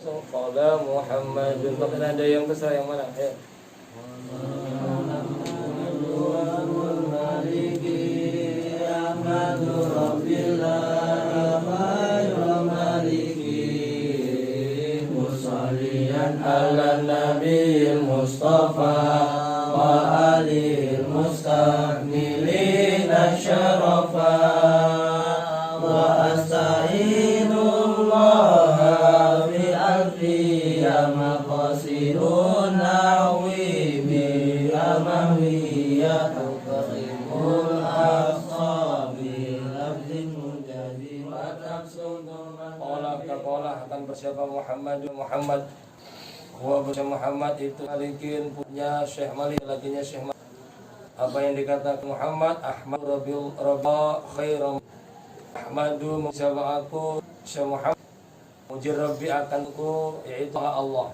Qala Muhammadun. Maka ada yang besar yang mana? Ya. Ala Nabiil Mustafa wa alil mustakmilina syarafa wa asta'inullah fi alfiya maqasidun nahwi bi amawiyah tuqrimul aqsabi labdin mujadi wa tafsudun Qala akan bersiapa Muhammad Wa bersama Muhammad itu Malikin punya Syekh Malik lakinya Syekh Malik. Apa yang dikatakan Muhammad Ahmad Rabil Rabba khairam Ahmadu siapa aku Syekh Muhammad mujir Rabbi akanku yaitu Allah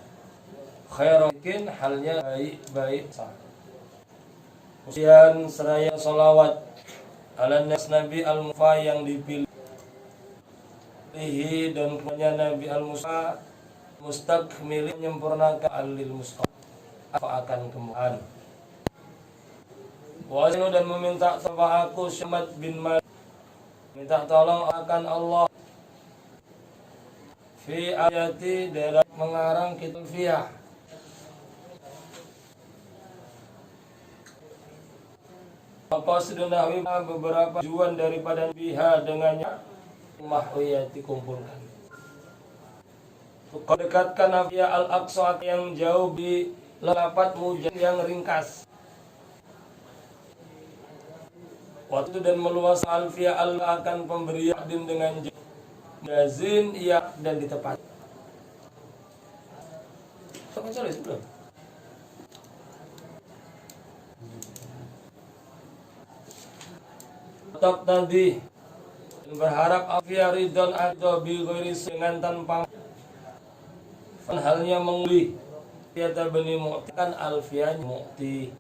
khairakin halnya baik-baik sah. Kemudian seraya salawat ala Nabi al-Mufa yang dipilih dan punya Nabi al-Musa mustakmil menyempurnakan alil mustaq apa akan kemudian wasinu dan meminta sama aku Syamad bin Malik minta tolong akan Allah fi ayati dalam mengarang kitab fiah apa sedunawi beberapa tujuan daripada biha dengannya mahwiyati kumpulkan dekatkan Afia al-Aqsa yang jauh di lelapat mujad yang ringkas. Waktu dan meluas Alfia Allah akan pemberian din dengan jazin iya dan ditepat. Tetap tadi berharap Afia ridon atau bi ghairi dengan tanpa halnya menguli tiada bani mu'ti kan alfian mu'ti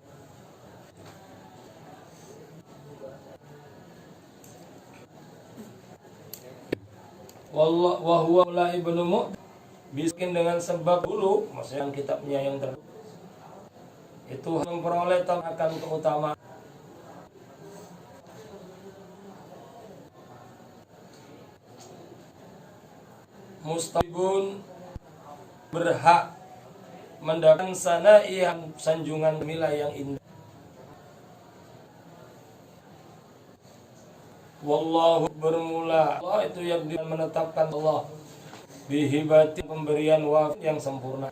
wallah wa huwa la ibnu mu'ti biskin dengan sebab dulu maksudnya kitabnya yang itu memperoleh akan keutamaan mustabun berhak mendapatkan sana'i yang sanjungan mila yang indah. Wallahu bermula Allah itu yang menetapkan Allah bihibati pemberian wafat yang sempurna.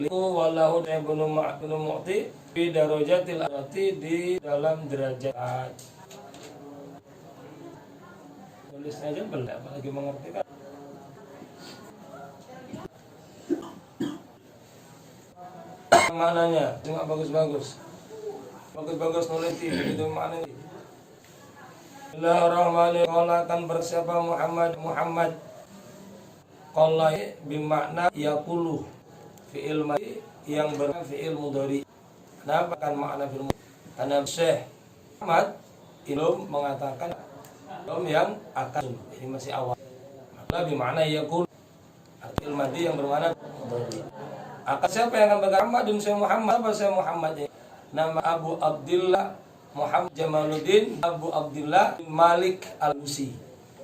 Liku wallahu ibnu mu'ti fi darajatil ati di dalam derajat. Tulis aja belum lagi mengerti kan? Maknanya cuma bagus-bagus nulis itu maknanya. Bismillahirrahmanirrahim. Qala akan bersiapa Muhammad qala bimakna yaqulu fi'il madhi yang berfi'il mudhari. Kenapa kan makna fi'il mudhari? Karena Syekh Muhammad ilmu mengatakan ilmu yang akan ini masih awal. Maka bimakna yaqulu fi'il madhi yang bermakna mudhari. Akan siapa yang akan bergambar dan Syekh Muhammad? Apa Syekh Muhammad ini? Nama Abu Abdillah Muhammad Jamaluddin Abu Abdillah bin Malik Al-Busi.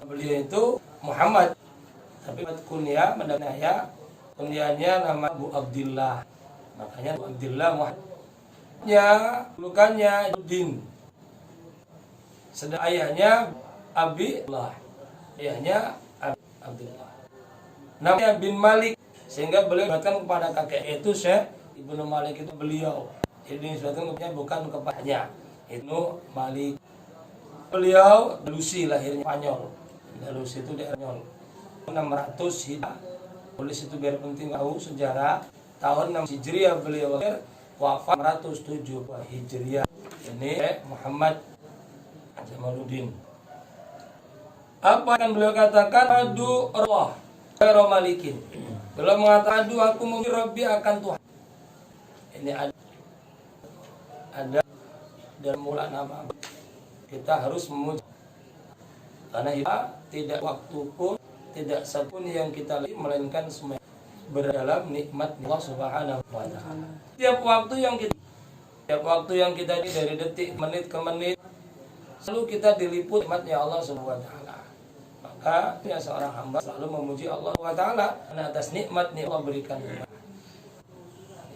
Beliau itu Muhammad, tapi kunyah mendananya kunyahnya nama Abu Abdillah. Makanya Abu Abdillah Muhammad. Ya, lukannya Din. Sedang ayahnya Abdillah. Ayahnya Abdillah. Namanya bin Malik. Sehingga beliau disebutkan kepada kakek itu Syekh Ibnu Malik itu beliau. Jadi disebutkan kepadanya bukan kepadanya. Ibnu Malik. Beliau Dalusi lahirnya Spanyol. Dalusi itu daerah Spanyol. 600 Hijriah. Tulis itu biar penting tahu sejarah. Tahun 6 Hijriah beliau lahir, wafat 107 Hijriah. Ini Muhammad Jamaluddin. Apa yang beliau katakan? Adu Allah khairu malikin. Beliau mengatakan, aduh aku mungkin Rabbi akan Tuhan. Ini ada dalam mula nama. Kita harus memuji. Karena kita tidak waktu pun, tidak satupun yang kita lihat, melainkan semua. berdalam nikmat Allah Subhanahu wa taala. Tiap waktu yang kita ini dari detik menit ke menit selalu kita diliput nikmatnya Allah Subhanahu wa taala. Maka ya seorang hamba selalu memuji Allah Subhanahu wa taala atas nikmat yang Allah berikan.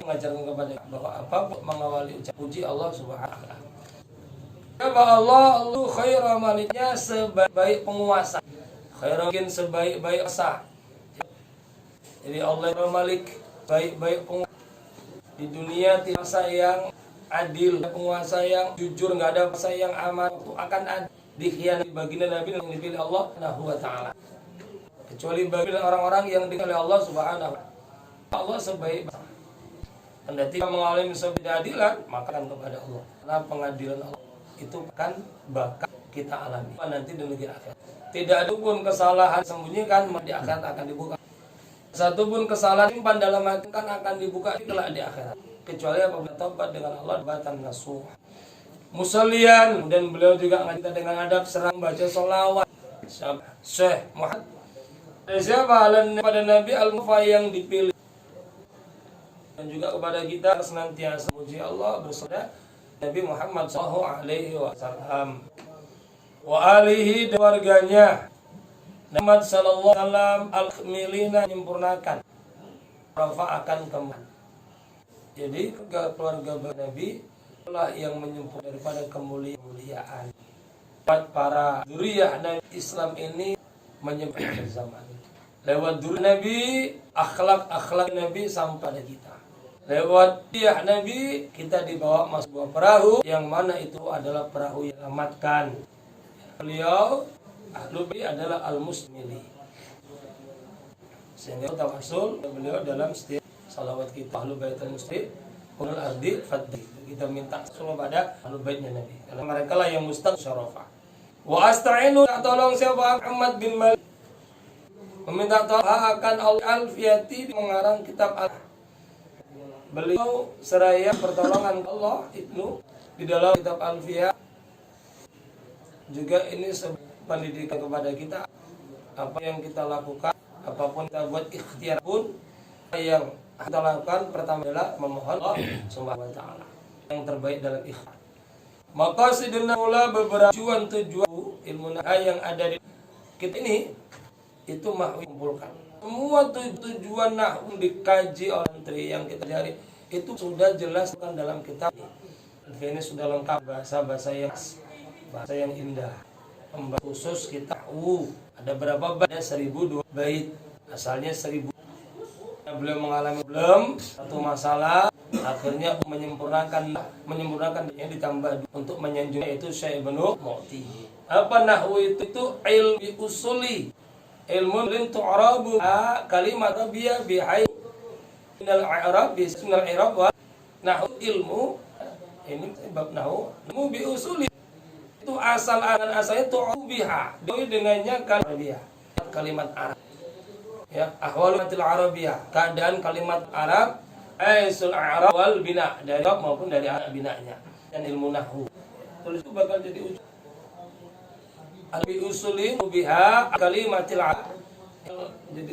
Mengajarkan kepada bahwa apapun mengawali ucapan puji Allah Subhanahu wa taala. Bahwa Allah khairu maliknya sebaik penguasa. Khairu mungkin sebaik-baik asa. Jadi Allah Malik baik-baik penguasa. Di dunia tidak penguasa yang adil, penguasa yang jujur, nggak ada penguasa yang aman. Waktu akan ada dikhianati baginda Nabi yang dipilih Allah Subhanahu wa taala. Kecuali bagi orang-orang yang dipilih Allah Subhanahu wa taala. Allah sebaik kendati mengalami sebuah keadilan, maka kan kepada Allah. Karena pengadilan Allah itu akan bakal kita alami nanti di negeri akhirat. Tidak ada pun kesalahan sembunyikan di akhirat akan dibuka. Satu pun kesalahan simpan dalam hati kan akan dibuka kelak di akhirat. Kecuali apabila taubat dengan Allah batan nasuh. Musallian dan beliau juga kita dengan adab serang baca sholawat. Syekh Muhammad siapa pada Nabi al-Mufa yang dipilih dan juga kepada kita senantiasa memuji Allah bersama Nabi Muhammad sallallahu alaihi wasallam wa alihi dan warganya Muhammad sallallahu alaihi wasallam al-kamilina menyempurnakan rafa akan kemana. Jadi keluarga Nabi lah yang menyempurnakan daripada kemuliaan. Para dzurriyyah Nabi Islam ini menyempurnakan zaman. Lewat dzurriyyah Nabi, akhlak Nabi sampai pada kita. Lewat dia Nabi kita dibawa masuk sebuah perahu yang mana itu adalah perahu yang selamatkan. Beliau Ahlul Bait adalah al-musmili. Sehingga tawasul beliau dalam setiap salawat kita Ahlul Bait al-muslim ulul ardi fadli. Kita minta salawat pada Ahlul Baitnya Nabi. Karena mereka lah yang mustaq syarafa. Wa asta'inu tolong siapa Muhammad bin Malik. Meminta tolong akan al-Alfiyati mengarang kitab al beliau seraya pertolongan Allah Ibnu di dalam kitab Alfiyah juga ini pendidikan kepada kita apa yang kita lakukan apapun kita buat ikhtiar pun yang kita lakukan pertama adalah memohon Allah Subhanahu wa taala yang terbaik dalam ikhtiar. Maka sedina mula beberapa tujuan ilmu yang ada di kita ini itu mahwi kumpulkan. Semua tujuan nahwu dikaji oleh menteri yang kita cari itu sudah jelas kan dalam kitab ini sudah lengkap bahasa yang indah. Khusus kita ada berapa bait? Ada 1002 bait. Asalnya 1000. Beliau mengalami satu masalah akhirnya menyempurnakan yang ditambah untuk menyanjung itu Syekh Ibnu Mu'ti. Apa nahwu itu ilmu usuli ilmu tu'rabu kalimat biya bihai minal i'rab bismil i'rab wa nahwu ilmu ini bab nahwu bi usuli itu asalnya tu'rabu biha dengannya kalimat Arab ya ahwalutil arabiyah keadaan kalimat Arab aisul i'rab wal bina dari maupun dari binanya dan ilmu nahwu terus itu bakal jadi al-bi usulin biha kalimatil Arab jadi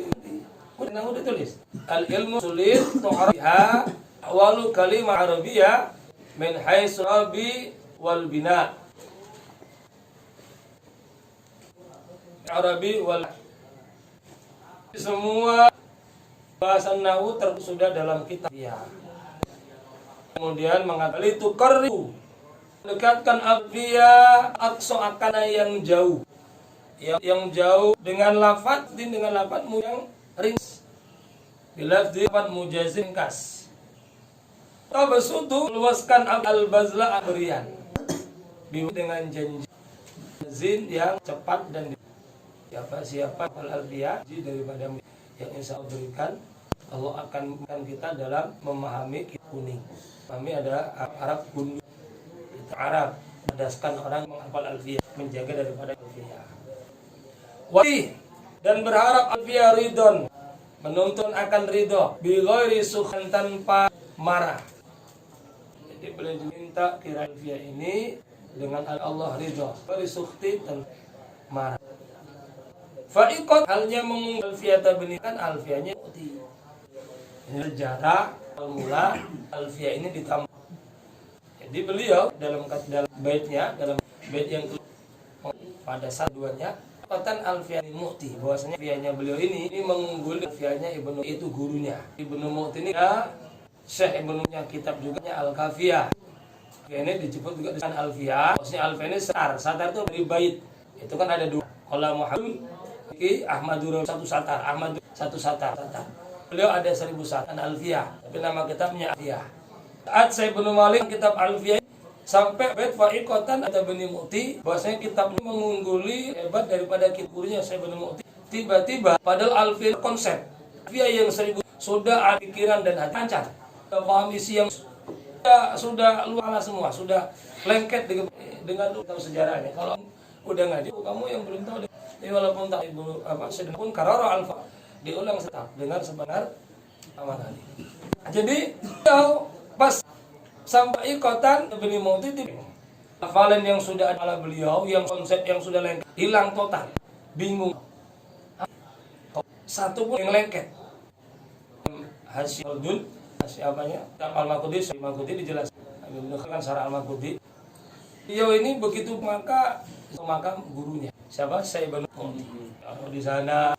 udah ditulis al ilmu usulin tu'rabiha ahwalu kalimat arabiyah min haisul arabi wal bina arabi wal semua bahasa nahwu sudah dalam kitab ya. Kemudian mengatakan itu qarru dekatkan alfiyah aqsa akan yang jauh. Yang jauh dengan lafaz mu yang ringkas. Bila lafaz mujazim kas. Tabasutu luaskan al-bazla berian. Dengan janji zin yang cepat dan siapa al-alfiyah daripada yang insya Allah berikan Allah akan kita dalam memahami kuning. Kami ada Arab kuning itu Arab berdasarkan orang menghafal alfiyah menjaga daripada alfiyah. Wali dan berharap alfiyah ridon menuntun akan ridho bi ghairi sukhan tanpa marah. Jadi boleh diminta kira alfiyah ini dengan Allah ridho beri sukhti dan marah. Fa'ikot halnya mengunggul alfiyata benikan alfiyahnya Ini sejarah mula Alfiyah ini ditambah. Jadi beliau dalam baitnya, dalam bait yang pada saat duanya katan Alfiyah Mu'ti, bahwasanya Alfiyahnya beliau ini mengungguli Alfiyahnya Ibnu, itu gurunya. Ibnu Mu'ti ini ya Syekh Ibnunya kitab juga Al-Kafiyah. Ini disebut juga dengan Alfiyah. Maksudnya Alfiyah ini satar itu dari bait. Itu kan ada dua. Qala Muhammad Ahmadur satu satar, Ahmad satu satar. Beliau ada 1000 satar Alfiyah, tapi nama kitabnya Alfiyah. Saat saya Ibnu Malik kitab Alfiyah sampai bait fa'iqatan atau Bani Mu'ti, bahwasanya kitab ini mengungguli hebat daripada kitabnya saya Ibnu Mu'ti. Tiba-tiba padahal Alfiyah konsep Alfiyah yang 1000 sudah pikiran dan hati lancar. Paham isi yang sudah luar semua, sudah lengket dengan tahu sejarahnya. Kalau udah ngaji, kamu yang belum tahu, walaupun tak ibu sedang pun kararo alfa diulang tetap dengar sebenar aman tadi. Jadi pas sampai kotan Bani Mu'ti, hafalan yang sudah ada beliau, yang konsep yang sudah lengket hilang total, bingung. Satu pun yang lengket. Hasil Dun siapanya Al-Maghdi dijelaskan kan syarah Al-Maghdi. Beliau ini begitu maka gurunya siapa? Syekh Ibnu Mu'ti. Kalau di sana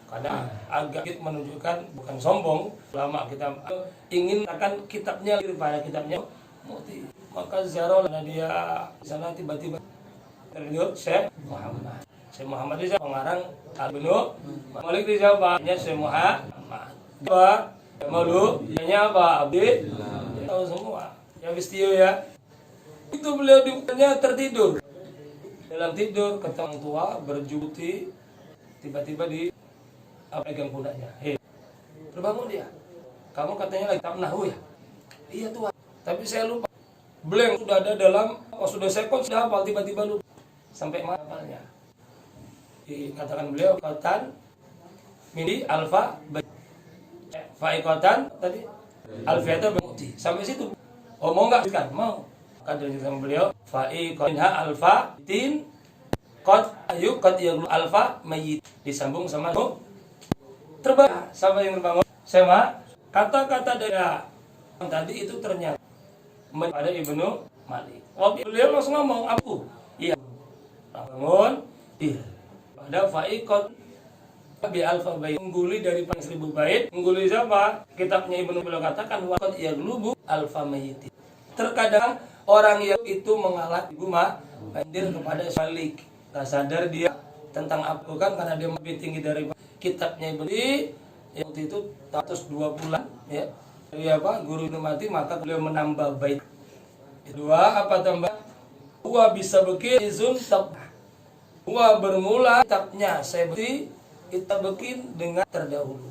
kadang agak menunjukkan bukan sombong, ulama kita ingin akan kitabnya pada kitabnya Mu'ti. Maka ziarah dia di sana tiba-tiba terlihat Syekh Muhammad. Syekh Muhammad itu pengarang Al-Ibnu Malik di Jawabnya Syekh Muhammad. Malu, ianya apa? Abdi, tahu semua. Ya Bistio ya. Itu beliau dibukannya tertidur. Dalam tidur ketemu tua berjuti, tiba-tiba di pegang pundaknya. Hei, terbangun dia. Kamu katanya lagi kitab nahwu ya? Iya tua. Tapi saya lupa. Blank sudah ada dalam, sudah sekon sudah hafal, tiba-tiba lupa. Sampai mana hafalnya? Dikatakan beliau katan mini alfa fa'iqatan tadi Alfiyah Mu'ti sampai situ. Oh mau enggak kan? Mau. Kan dari sama beliau fa'iqatha alfa tin qad ayu qad yaqulu alfa mayyit disambung sama terbang sama yang terbangun sama kata-kata dari tadi itu ternyata pada Ibnu Malik. Waktu beliau langsung ngomong aku. Iya. Bangun. Iya. Pada fa'iqat bi alfa bait ungguli dari 1000 bait. Ungguli siapa? Kitabnya Ibnu beliau katakan waqad yaglubu alfa mayyit. Terkadang orang yang itu mengalah guma pandir kepada Malik. Tak sadar dia tentang apa kan karena dia lebih tinggi dari kitabnya Ibnu yang itu 120 ya. Dari apa? Guru itu mati maka beliau menambah bait. Kedua apa tambah? Huwa bisa izun tab. Huwa bermula kitabnya saya berarti kita bikin dengan terdahulu.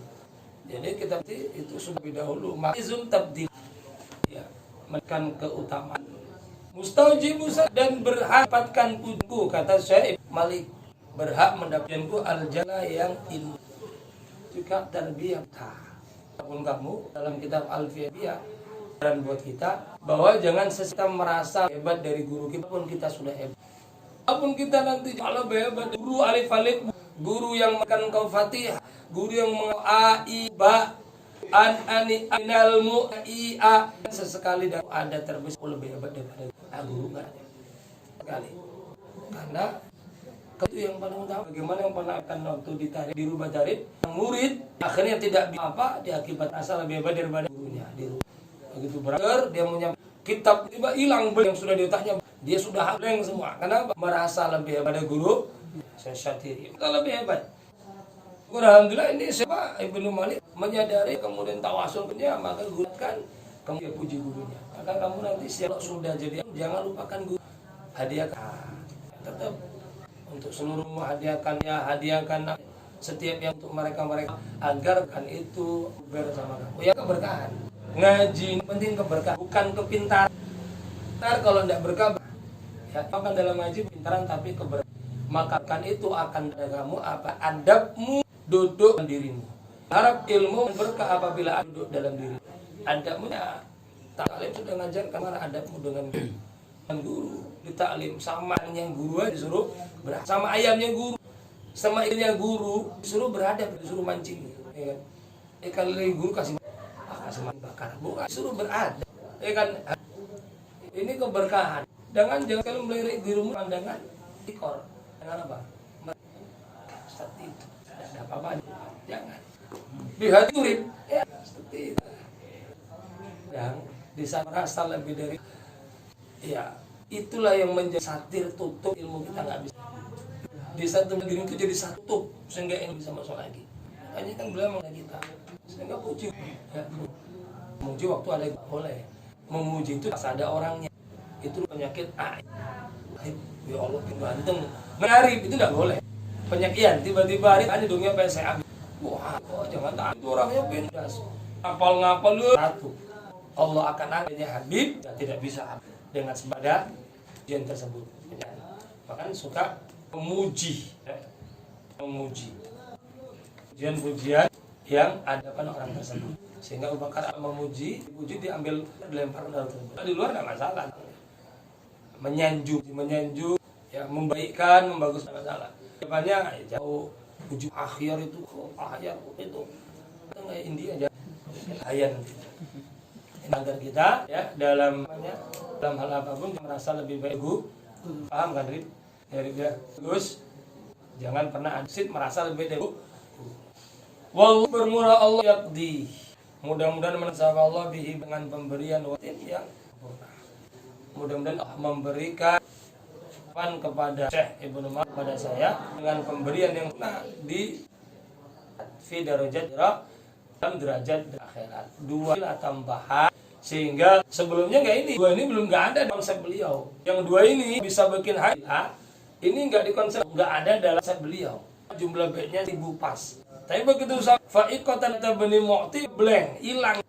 Jadi kita itu sudah lebih dahulu. Makizum tabdil. Ya, menekan keutamaan. Mustaujib dan berhak mendapatkan pujianku kata Syekh Malik. Berhak mendapatkanku al-jala yang indah. Juga tarbiyah. Apapun kamu dalam kitab Al-Fiyah dan buat kita bahwa jangan sesekali merasa hebat dari guru kita pun kita sudah hebat. Apapun kita nanti kalau hebat guru alif-alif, guru yang makan kau Fatihah, guru yang a i ba an ani anal mu i a sesekali dan ada terbesar lebih hebat daripada guru enggak ada sekali. Karena itu yang paling utama. Bagaimana yang pernah akan waktu ditarik dirubah tarik murid akhirnya tidak apa diakibat asal lebih hebat daripada gurunya dirubah. Begitu berakhir dia punya kitab tiba hilang yang sudah di otaknya dia sudah hafal semua. Kenapa? Merasa lebih hebat dari guru. Saya syatiri kita lebih hebat. Alhamdulillah ini siapa Ibnu Malik menyadari kemudian tawasul punya maka gunakan kamu puji gurunya. Maka kamu nanti siap sudah jadi jangan lupakan guru. Hadiahkan tetap untuk seluruh hadiahkan setiap yang untuk mereka agar kan itu bersama kamu. Ya keberkahan. Ngaji penting keberkahan bukan kepintaran. Ntar kalau tidak berkah ya akan dalam ngaji pintaran tapi keberkahan. Maka kan itu akan ada kamu apa adabmu duduk dalam dirimu. Harap ilmu berkah apabila duduk dalam diri. Adabmu ya taklim sudah ngajarkan mana adabmu dengan guru. Di taklim sama yang guru disuruh berhadap, sama ayamnya guru, sama ikannya guru disuruh beradab, disuruh mancing. Ya kan? Kalau guru kasih kasih bakar, bukan suruh berada. Ya kan, ini keberkahan. Jangan kalau melirik di rumah pandangan ikor, dengan apa? Seperti itu, tidak ada apa-apa. Jangan. Di hati urip, ya seperti itu. Yang bisa merasa lebih dari, ya itulah yang menjadi satir tutup ilmu kita nggak bisa. Di satu negeri itu jadi satu sehingga ini bisa masuk lagi. Makanya kan beliau mengaji kita sehingga puji, ya, memuji waktu ada yang boleh. Memuji itu pas ada orangnya. Itu penyakit ya Allah ganteng. Ngarif itu nggak boleh. Penyakitan tiba-tiba hari hanya dunia PSA. Wah, jangan tak itu orangnya pindah. Ngapal lu satu. Allah akan adanya Habib tidak bisa dengan sepada ujian tersebut. Bahkan suka memuji, ya. Memuji pujian yang ada pada orang tersebut. Sehingga Abu Bakar memuji, dipuji diambil dilempar dari tersebut. Di luar nggak masalah. Menyanjung, ya membaikkan, membagus nggak masalah. Depannya jauh puji akhir itu, itu nggak India aja, layan. Agar kita ya dalam hal apapun merasa lebih baik, paham kan Rib? Dari dia terus jangan pernah asid merasa lebih baik. Wallahu bermurah Allah yakdi. Mudah-mudahan menasab Allah bihi dengan pemberian watin yang sempurna. Mudah-mudahan Allah memberikan kepada Syekh Ibnu Umar pada saya dengan pemberian yang di fi darajat dalam derajat akhirat. Dua tambahan sehingga sebelumnya dua ini belum ada konsep beliau. Yang dua ini bisa bikin hayat. Ini nggak dikonsep, nggak ada dalam konsep beliau. Jumlah bednya 1000 pas. Tapi begitu fa'iqatan tabni mu'ti blank, hilang.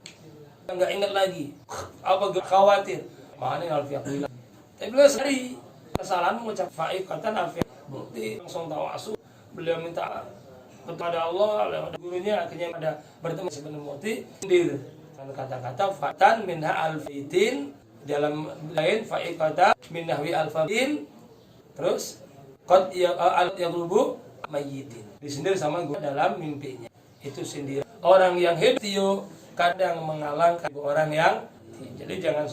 Enggak ingat lagi. Apa khawatir? Makanya alfiah bilang. Tapi beliau sehari kesalahan mengucap fa'iqatan alfiah mu'ti langsung tawasul. Beliau minta kepada Allah lewat gurunya, akhirnya ada bertemu sebenarnya mu'ti sendiri. Dan kata-kata fatan minha alfitin dalam lain fa'iqatan minahwi alfatin terus qad yaglubu mayyitin. Disendiri sama gue dalam mimpinya. Itu sendiri. Orang yang hebat kadang mengalahkan orang yang jadi jangan.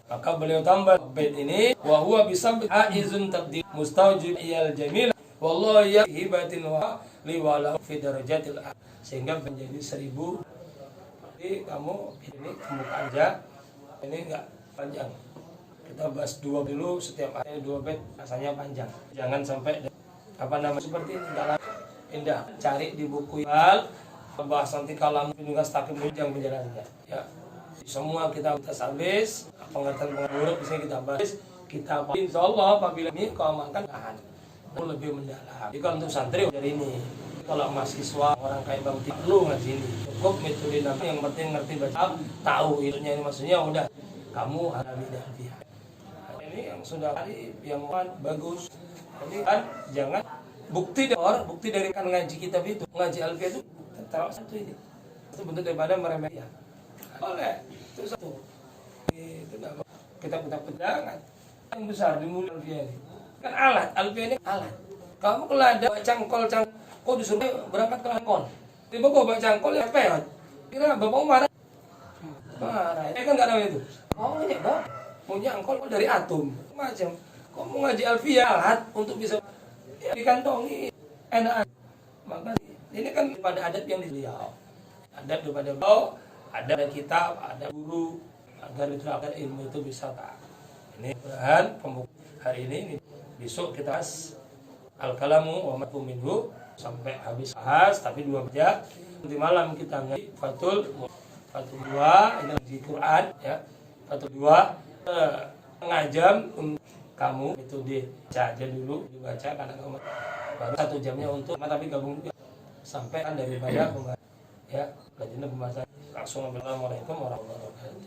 Maka beliau tambah bait ini wa huwa bisabbi aizun tabdi mustawjib iyal jamil wallahu ya hibatin wa li wala fi darajatil sehingga menjadi 1000. Jadi kamu ini buka aja. Ini enggak panjang. Kita bahas 2 dulu setiap ayat 2 bait rasanya panjang. Jangan sampai seperti ini enggak indah. Cari di buku hal bahas nanti kalam penugas takim yang menjelaskannya ya. Semua kita habis pengertian buruk bisa kita bahas kita insyaallah apabila ini kau makan tahan lebih mendalam. Jadi kalau untuk santri dari ini kalau mahasiswa orang kayak Bang perlu ngaji ini cukup metode nanti yang penting ngerti baca tahu ilmunya ini maksudnya udah kamu alami dan pihak ini yang sudah yang bagus. Jadi kan jangan bukti dari kan ngaji kitab itu ngaji alfiah itu taruh satu ini itu bentuk daripada meremehkan boleh itu satu itu kita pegangan yang besar di mulut alfiah ini kan alat alfiah ini alat kamu kalau ada cangkol kok disuruh berangkat ke Langkon tiba kok bawa cangkol ya peot kira bapak marah kan nggak tahu itu mau nyangkol dari atom macam kok mau ngaji alfiah alat untuk bisa dikantongi enak. Maka ini kan pada adat yang beliau adat daripada beliau ada kitab ada guru agar itu agar ilmu itu bisa tak ini bahan hari ini besok kita bahas al-kalamu wa matfu minhu sampai habis bahas tapi 2 aja nanti malam kita ngaji fatul 2 ini di Quran ya fatul 2 setengah jam kamu itu dibaca aja dulu dibaca karena kamu baru 1 jamnya untuk tapi gabung juga sampai kan daripada ya kajian pembahasan langsung. Assalamualaikum warahmatullahi wabarakatuh.